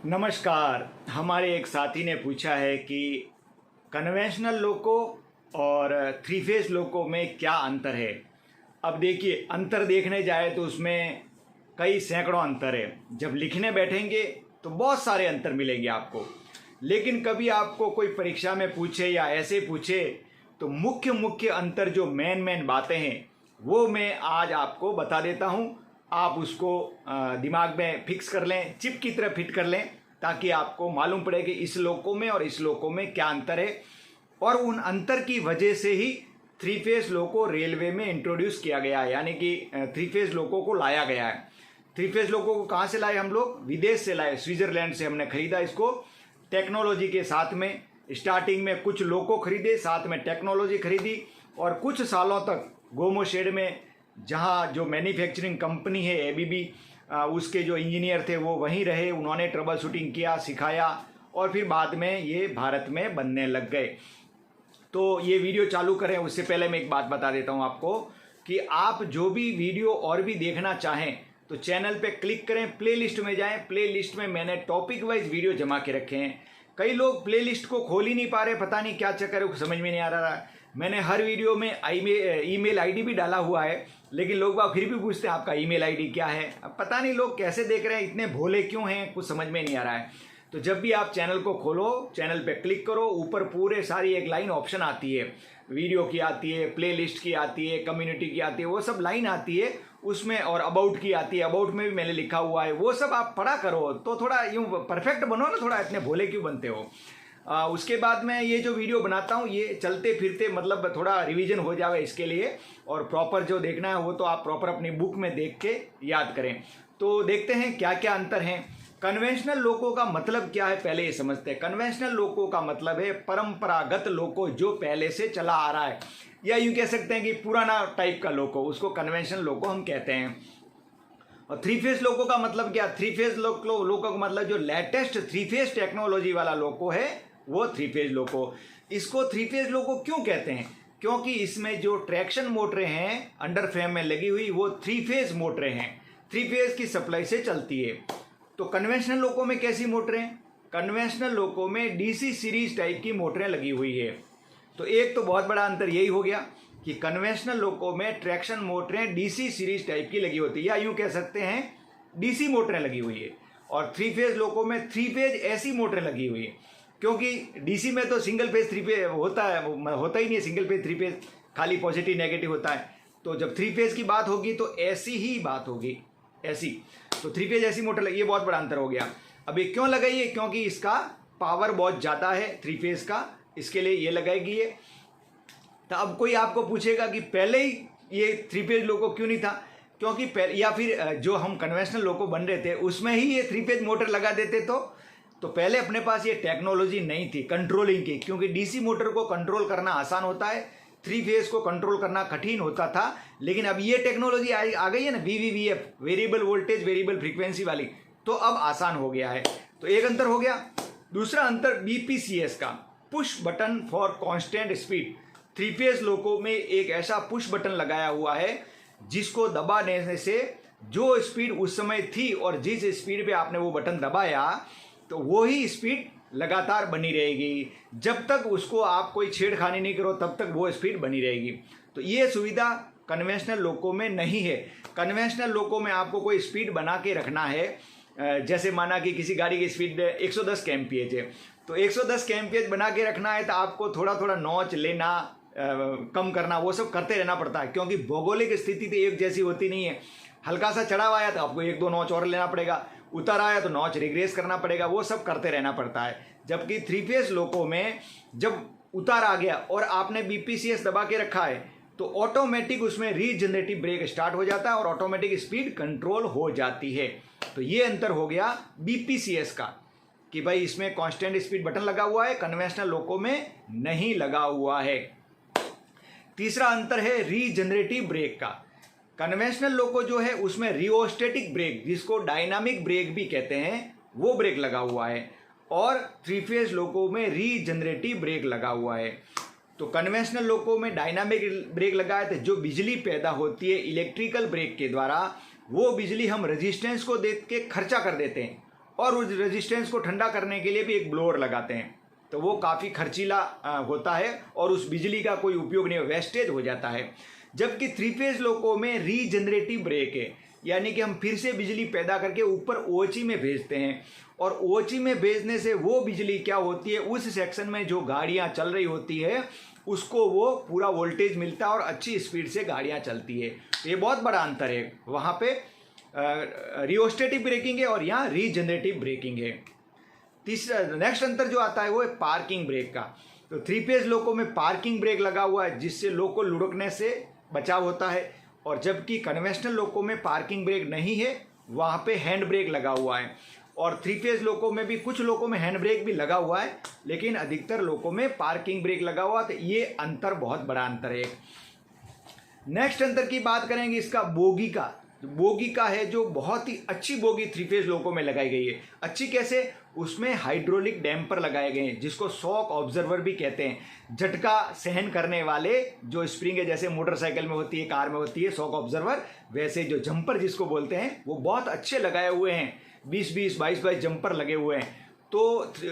नमस्कार। हमारे एक साथी ने पूछा है कि कन्वेंशनल लोको और थ्री फेस लोको में क्या अंतर है। अब देखिए, अंतर देखने जाए तो उसमें कई सैकड़ों अंतर है। जब लिखने बैठेंगे तो बहुत सारे अंतर मिलेंगे आपको, लेकिन कभी आपको कोई परीक्षा में पूछे या ऐसे पूछे तो मुख्य मुख्य अंतर जो मेन बातें हैं वो मैं आज आपको बता देता हूँ। आप उसको दिमाग में फिक्स कर लें, चिप की तरह फिट कर लें, ताकि आपको मालूम पड़े कि इस लोको में और इस लोको में क्या अंतर है। और उन अंतर की वजह से ही थ्री फेज लोको रेलवे में इंट्रोड्यूस किया गया है, यानी कि थ्री फेज लोको को लाया गया है। थ्री फेज लोको को कहाँ से लाए हम लोग? विदेश से लाए, स्विट्जरलैंड से हमने खरीदा इसको टेक्नोलॉजी के साथ में। स्टार्टिंग में कुछ लोको खरीदे, साथ में टेक्नोलॉजी खरीदी, और कुछ सालों तक गोमो शेड में, जहाँ जो मैन्युफैक्चरिंग कंपनी है एबीबी, उसके जो इंजीनियर थे वो वहीं रहे। उन्होंने ट्रबल शूटिंग किया, सिखाया, और फिर बाद में ये भारत में बनने लग गए। तो ये वीडियो चालू करें उससे पहले मैं एक बात बता देता हूँ आपको कि आप जो भी वीडियो और भी देखना चाहें तो चैनल पे क्लिक करें, प्लेलिस्ट में जाएं। प्लेलिस्ट में मैंने टॉपिक वाइज वीडियो जमा के रखे हैं। कई लोग प्लेलिस्ट को खोल ही नहीं पा रहे, पता नहीं क्या चक्कर है, समझ में नहीं आ रहा। मैंने हर वीडियो में ईमेल आईडी भी डाला हुआ है, लेकिन लोग बाग फिर भी पूछते हैं आपका ईमेल आईडी क्या है। अब पता नहीं लोग कैसे देख रहे हैं, इतने भोले क्यों हैं, कुछ समझ में नहीं आ रहा है। तो जब भी आप चैनल को खोलो, चैनल पे क्लिक करो, ऊपर पूरे सारी एक लाइन ऑप्शन आती है, वीडियो की आती है, प्लेलिस्ट की आती है, कम्युनिटी की आती है, वो सब लाइन आती है उसमें, और अबाउट की आती है। अबाउट में भी मैंने लिखा हुआ है, वो सब आप पढ़ा करो तो थोड़ा यूँ परफेक्ट बनो ना, थोड़ा इतने भोले क्यों बनते हो। उसके बाद में ये जो वीडियो बनाता हूँ ये चलते फिरते, मतलब थोड़ा रिवीजन हो जाए इसके लिए, और प्रॉपर जो देखना है वो तो आप प्रॉपर अपनी बुक में देख के याद करें। तो देखते हैं क्या क्या अंतर हैं। कन्वेंशनल लोको का मतलब क्या है पहले ये समझते हैं। कन्वेंशनल लोको का मतलब है परंपरागत लोको, जो पहले से चला आ रहा है, या यूँ कह सकते हैं कि पुराना टाइप का लोको, उसको कन्वेंशनल लोको हम कहते हैं। और थ्री फेज लोको का मतलब क्या? थ्री फेज लोको का मतलब जो लेटेस्ट थ्री फेज टेक्नोलॉजी वाला लोको है वो थ्री फेज लोको। इसको थ्री फेज लोको क्यों कहते हैं? क्योंकि इसमें जो ट्रैक्शन मोटरें हैं अंडर फ्रेम में लगी हुई, वो थ्री फेज मोटरें हैं, थ्री फेज की सप्लाई से चलती है। तो कन्वेंशनल लोको में कैसी मोटरें? कन्वेंशनल लोको में डीसी सीरीज टाइप की मोटरें लगी हुई है। तो एक तो बहुत बड़ा अंतर यही हो गया कि कन्वेंशनल लोको में ट्रैक्शन मोटरें डीसी सीरीज टाइप की लगी होती है, या यूँ कह सकते हैं डीसी मोटरें लगी हुई है। और थ्री फेज लोको में थ्री फेज ऐसी मोटरें लगी हुई है, क्योंकि डीसी में तो सिंगल फेज थ्री फेज होता है, होता ही नहीं है सिंगल फेज थ्री फेज, खाली पॉजिटिव नेगेटिव होता है। तो जब थ्री फेज की बात होगी तो ऐसी ही बात होगी, ऐसी। तो थ्री फेज ऐसी मोटर लगी, ये बहुत बड़ा अंतर हो गया। अब ये क्यों लगाई है? क्योंकि इसका पावर बहुत ज़्यादा है थ्री फेज का, इसके लिए ये लगाएगी ये। तो अब कोई आपको पूछेगा कि पहले ही ये थ्री फेज लोको क्यों नहीं था? क्योंकि पहले, या फिर जो हम कन्वेंशनल लोको बन रहे थे उसमें ही ये थ्री फेज मोटर लगा देते तो पहले अपने पास ये टेक्नोलॉजी नहीं थी कंट्रोलिंग की, क्योंकि डीसी मोटर को कंट्रोल करना आसान होता है, थ्री फेज को कंट्रोल करना कठिन होता था। लेकिन अब ये टेक्नोलॉजी आ गई है ना, VVVF, variable voltage variable frequency वाली, तो अब आसान हो गया है। तो एक अंतर हो गया। दूसरा अंतर BPCS का, push button for constant speed. Three phase loco में एक ऐसा पुश बटन लगाया हुआ है जिसको दबा देने से जो स्पीड उस समय थी और जिस स्पीड पे आपने वो बटन दबाया तो वो ही स्पीड लगातार बनी रहेगी। जब तक उसको आप कोई छेड़खानी नहीं करो तब तक वो स्पीड बनी रहेगी। तो ये सुविधा कन्वेंशनल लोको में नहीं है। कन्वेंशनल लोको में आपको कोई स्पीड बना के रखना है, जैसे माना कि किसी गाड़ी की स्पीड 110 kmph है, तो 110 kmph बना के रखना है तो आपको थोड़ा थोड़ा नॉच लेना, कम करना, वो सब करते रहना पड़ता है, क्योंकि भौगोलिक स्थिति तो एक जैसी होती नहीं है। हल्का सा चढ़ाव आया तो आपको एक दो नॉच और लेना पड़ेगा, उतर आया तो नॉच रिग्रेस करना पड़ेगा, वो सब करते रहना पड़ता है। जबकि थ्री फेज लोको में जब उतार आ गया और आपने BPCS दबा के रखा है तो ऑटोमेटिक उसमें रीजनरेटिव ब्रेक स्टार्ट हो जाता है और ऑटोमेटिक स्पीड कंट्रोल हो जाती है। तो ये अंतर हो गया BPCS का, कि भाई इसमें कांस्टेंट स्पीड बटन लगा हुआ है, कन्वेंशनल लोको में नहीं लगा हुआ है। तीसरा अंतर है रीजनरेटिव ब्रेक का। कन्वेंशनल लोको जो है उसमें रिओस्टेटिक ब्रेक, जिसको डायनामिक ब्रेक भी कहते हैं, वो ब्रेक लगा हुआ है, और थ्री फेज लोको में रीजनरेटिव ब्रेक लगा हुआ है। तो कन्वेंशनल लोको में डायनामिक ब्रेक लगाए थे, जो बिजली पैदा होती है इलेक्ट्रिकल ब्रेक के द्वारा, वो बिजली हम रेजिस्टेंस को दे के खर्चा कर देते हैं, और उस रेजिस्टेंस को ठंडा करने के लिए भी एक ब्लोअर लगाते हैं, तो वो काफ़ी खर्चीला होता है और उस बिजली का कोई उपयोग नहीं, वेस्टेज हो जाता है। जबकि 3 फेज लोको में रीजनरेटिव ब्रेक है, यानी कि हम फिर से बिजली पैदा करके ऊपर ओएचई में भेजते हैं, और ओएचई में भेजने से वो बिजली क्या होती है, उस सेक्शन में जो गाड़ियाँ चल रही होती है उसको वो पूरा वोल्टेज मिलता है और अच्छी स्पीड से गाड़ियाँ चलती है। ये बहुत बड़ा अंतर है, वहाँ पे रिओस्टेटिव ब्रेकिंग है और यहाँ रीजनरेटिव ब्रेकिंग है। तीसरा नेक्स्ट अंतर जो आता है वो है पार्किंग ब्रेक का। तो 3 फेज लोको में पार्किंग ब्रेक लगा हुआ है जिससे लोको लुढ़कने से बचाव होता है, और जबकि कन्वेंशनल लोको में पार्किंग ब्रेक नहीं है, वहाँ पे हैंड ब्रेक लगा हुआ है। और 3 फेज लोको में भी कुछ लोको में हैंड ब्रेक भी लगा हुआ है, लेकिन अधिकतर लोको में पार्किंग ब्रेक लगा हुआ, तो ये अंतर बहुत बड़ा अंतर है। नेक्स्ट अंतर की बात करेंगे इसका बोगी का। बोगी का है जो बहुत ही अच्छी बोगी 3 फेज लोको में लगाई गई है। अच्छी कैसे? उसमें हाइड्रोलिक डैम्पर लगाए गए हैं जिसको शॉक ऑब्जर्वर भी कहते हैं। झटका सहन करने वाले जो स्प्रिंग है, जैसे मोटरसाइकिल में होती है, कार में होती है शॉक ऑब्जर्वर, वैसे जो जंपर जिसको बोलते हैं वो बहुत अच्छे लगाए हुए हैं। 20-20, 22-22 जंपर लगे हुए हैं। तो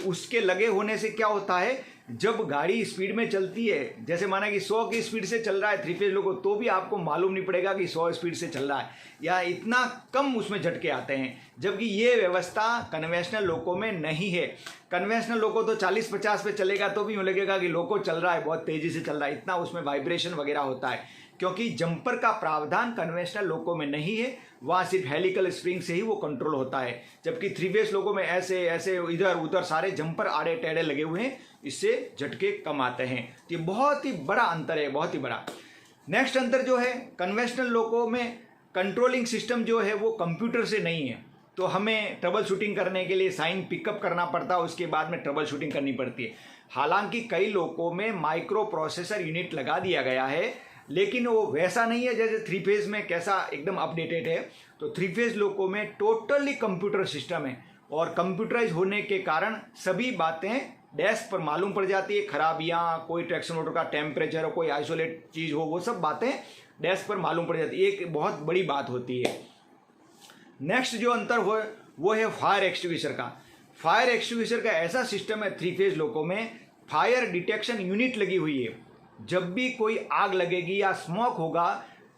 उसके लगे होने से क्या होता है, जब गाड़ी स्पीड में चलती है, जैसे माना कि 100 की स्पीड से चल रहा है 3 फेज लोको, तो भी आपको मालूम नहीं पड़ेगा कि 100 स्पीड से चल रहा है, या इतना कम उसमें झटके आते हैं। जबकि ये व्यवस्था कन्वेंशनल लोको में नहीं है। कन्वेंशनल लोको तो 40-50 पे चलेगा तो भी यूँ लगेगा कि लोको चल रहा है, बहुत तेज़ी से चल रहा है, इतना उसमें वाइब्रेशन वगैरह होता है, क्योंकि जंपर का प्रावधान कन्वेंशनल लोको में नहीं है। वहाँ सिर्फ हेलिकल स्प्रिंग से ही वो कंट्रोल होता है, जबकि 3 फेज लोको में ऐसे ऐसे इधर उधर सारे जंपर आड़े टेढ़े लगे हुए हैं, इससे झटके कम आते हैं। तो ये बहुत ही बड़ा अंतर है, बहुत ही बड़ा। नेक्स्ट अंतर जो है, कन्वेंशनल लोको में कंट्रोलिंग सिस्टम जो है वो कंप्यूटर से नहीं है, तो हमें ट्रबल शूटिंग करने के लिए साइन पिकअप करना पड़ता है, उसके बाद में ट्रबल शूटिंग करनी पड़ती है। हालांकि कई लोको में माइक्रो प्रोसेसर यूनिट लगा दिया गया है, लेकिन वो वैसा नहीं है जैसे 3 फेज में कैसा एकदम अपडेटेड है। तो 3 फेज लोको में टोटली कंप्यूटर सिस्टम है, और कंप्यूटराइज होने के कारण सभी बातें डेस्क पर मालूम पड़ जाती है। खराबियाँ, कोई ट्रैक्शन मोटर का टेम्परेचर हो, कोई आइसोलेट चीज़ हो, वो सब बातें डेस्क पर मालूम पड़ जाती है। एक बहुत बड़ी बात होती है। नेक्स्ट जो अंतर हो वो है फायर एक्सटिंग्विशर का। फायर एक्सटिंग्विशर का ऐसा सिस्टम है 3 फेज लोको में, फायर डिटेक्शन यूनिट लगी हुई है। जब भी कोई आग लगेगी या स्मोक होगा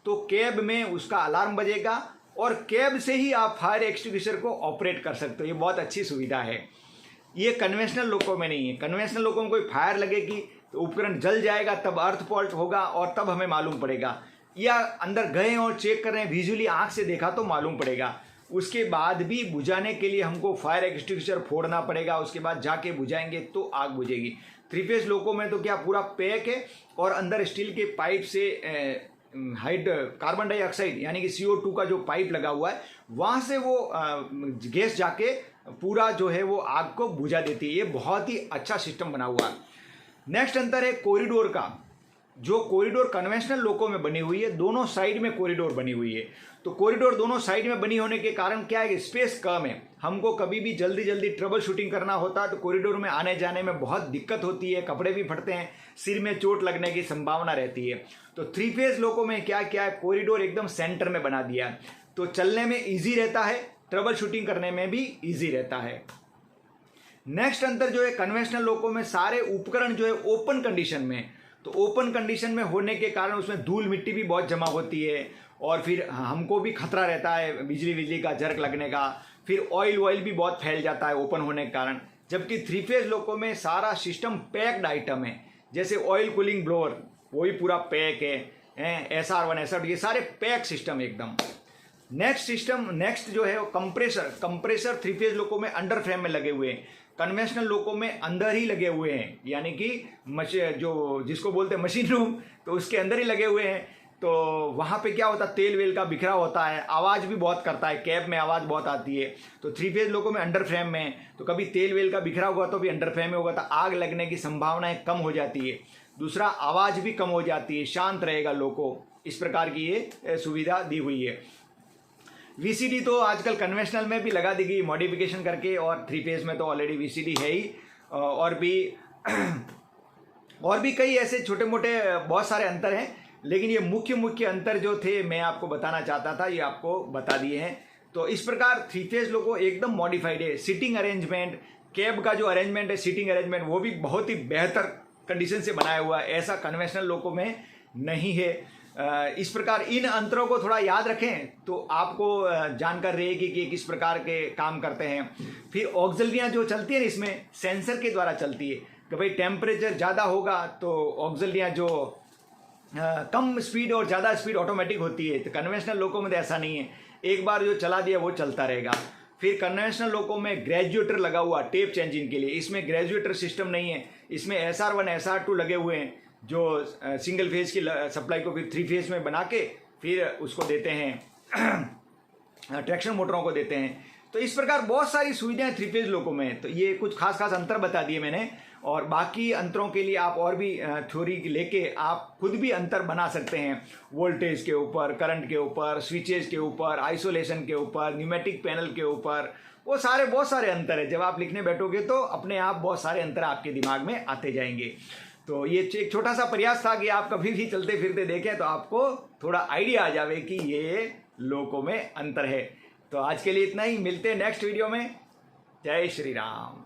तो कैब में उसका अलार्म बजेगा, और कैब से ही आप फायर एक्सटिंग्विशर को ऑपरेट कर सकते हो। ये बहुत अच्छी सुविधा है, ये कन्वेंशनल लोको में नहीं है। कन्वेंशनल लोको में कोई फायर लगेगी तो उपकरण जल जाएगा, तब अर्थ फॉल्ट होगा और तब हमें मालूम पड़ेगा, या अंदर गए और चेक कर रहे हैं, विजुअली आँख से देखा तो मालूम पड़ेगा। उसके बाद भी बुझाने के लिए हमको फायर एक्सटिंग्विशर फोड़ना पड़ेगा, उसके बाद जाके बुझाएंगे तो आग बुझेगी। 3 फेज लोको में तो क्या पूरा पैक है, और अंदर स्टील के पाइप से कार्बन डाइऑक्साइड यानी कि CO2 का जो पाइप लगा हुआ है, वहाँ से वो गैस जाके पूरा जो है वो आग को बुझा देती है। ये बहुत ही अच्छा सिस्टम बना हुआ है। नेक्स्ट अंतर है कॉरिडोर का। जो कॉरिडोर कन्वेंशनल लोको में बनी हुई है, दोनों साइड में कॉरिडोर बनी हुई है। तो कॉरिडोर दोनों साइड में बनी होने के कारण क्या है कि स्पेस कम है। हमको कभी भी जल्दी जल्दी ट्रबल शूटिंग करना होता है तो कॉरिडोर में आने जाने में बहुत दिक्कत होती है, कपड़े भी फटते हैं, सिर में चोट लगने की संभावना रहती है। तो 3 फेज लोको में क्या क्या है, कॉरिडोर एकदम सेंटर में बना दिया है, तो चलने में ईजी रहता है, ट्रबल शूटिंग करने में भी ईजी रहता है। नेक्स्ट अंतर जो है, कन्वेंशनल लोको में सारे उपकरण जो है ओपन कंडीशन में, तो ओपन कंडीशन में होने के कारण उसमें धूल मिट्टी भी बहुत जमा होती है, और फिर हमको भी खतरा रहता है बिजली का झरक लगने का, फिर ऑयल भी बहुत फैल जाता है ओपन होने के कारण। जबकि 3 फेज लोको में सारा सिस्टम पैक्ड आइटम है, जैसे ऑयल कूलिंग ब्लोअर वो भी पूरा पैक है, SR1 SR2 ये सारे पैक सिस्टम एकदम। नेक्स्ट जो है वो कंप्रेसर 3 फेज लोको में अंडर फ्रेम में लगे हुए हैं, कन्वेंशनल लोको में अंदर ही लगे हुए हैं, यानी कि जो जिसको बोलते हैं मशीन रूम, तो उसके अंदर ही लगे हुए हैं। तो वहाँ पे क्या होता है, तेल वेल का बिखरा होता है, आवाज़ भी बहुत करता है, कैब में आवाज़ बहुत आती है। तो 3 फेज लोको में अंडर फ्रेम में, तो कभी तेल वेल का बिखरा हुआ तो भी अंडर फ्रेम में होगा, तो आग लगने की संभावनाएं कम हो जाती है। दूसरा, आवाज़ भी कम हो जाती है, शांत रहेगा लोको। इस प्रकार की ये सुविधा दी हुई है। VCD तो आजकल कन्वेंशनल में भी लगा दी गई मॉडिफिकेशन करके, और 3 फेज में तो ऑलरेडी VCD है ही। और भी कई ऐसे छोटे मोटे बहुत सारे अंतर हैं, लेकिन ये मुख्य अंतर जो थे मैं आपको बताना चाहता था, ये आपको बता दिए हैं। तो इस प्रकार थ्री फेज लोको एकदम मॉडिफाइड है। सीटिंग अरेंजमेंट, कैब का जो अरेंजमेंट है, सीटिंग अरेंजमेंट, वो भी बहुत ही बेहतर कंडीशन से बनाया हुआ है, ऐसा कन्वेंशनल लोको में नहीं है। इस प्रकार इन अंतरों को थोड़ा याद रखें तो आपको जानकार रहेगी कि किस प्रकार के काम करते हैं। फिर ऑक्सिलरियाँ जो चलती है इसमें सेंसर के द्वारा चलती है कि भाई टेम्परेचर ज़्यादा होगा तो ऑक्सिलरियाँ जो कम स्पीड और ज़्यादा स्पीड ऑटोमेटिक होती है। तो कन्वेंशनल लोको में ऐसा नहीं है, एक बार जो चला दिया वो चलता रहेगा। फिर कन्वेंशनल लोको में ग्रेजुएटर लगा हुआ टेप चेंजिंग के लिए, इसमें ग्रेजुएटर सिस्टम नहीं है, इसमें SR1 SR2 लगे हुए हैं जो सिंगल फेज की सप्लाई को फिर थ्री फेज में बना के फिर उसको देते हैं ट्रैक्शन मोटरों को देते हैं। तो इस प्रकार बहुत सारी सुविधाएं थ्री फेज लोको में। तो ये कुछ खास अंतर बता दिए मैंने, और बाकी अंतरों के लिए आप और भी थ्योरी लेके आप खुद भी अंतर बना सकते हैं, वोल्टेज के ऊपर, करंट के ऊपर, स्विचेज के ऊपर, आइसोलेशन के ऊपर, न्यूमेटिक पैनल के ऊपर, वो सारे बहुत सारे अंतर है। जब आप लिखने बैठोगे तो अपने आप बहुत सारे अंतर आपके दिमाग में आते जाएंगे। तो ये एक छोटा सा प्रयास था कि आप कभी भी चलते फिरते देखें तो आपको थोड़ा आइडिया आ जावे कि ये लोको में अंतर है। तो आज के लिए इतना ही, मिलते हैं नेक्स्ट वीडियो में। जय श्री राम।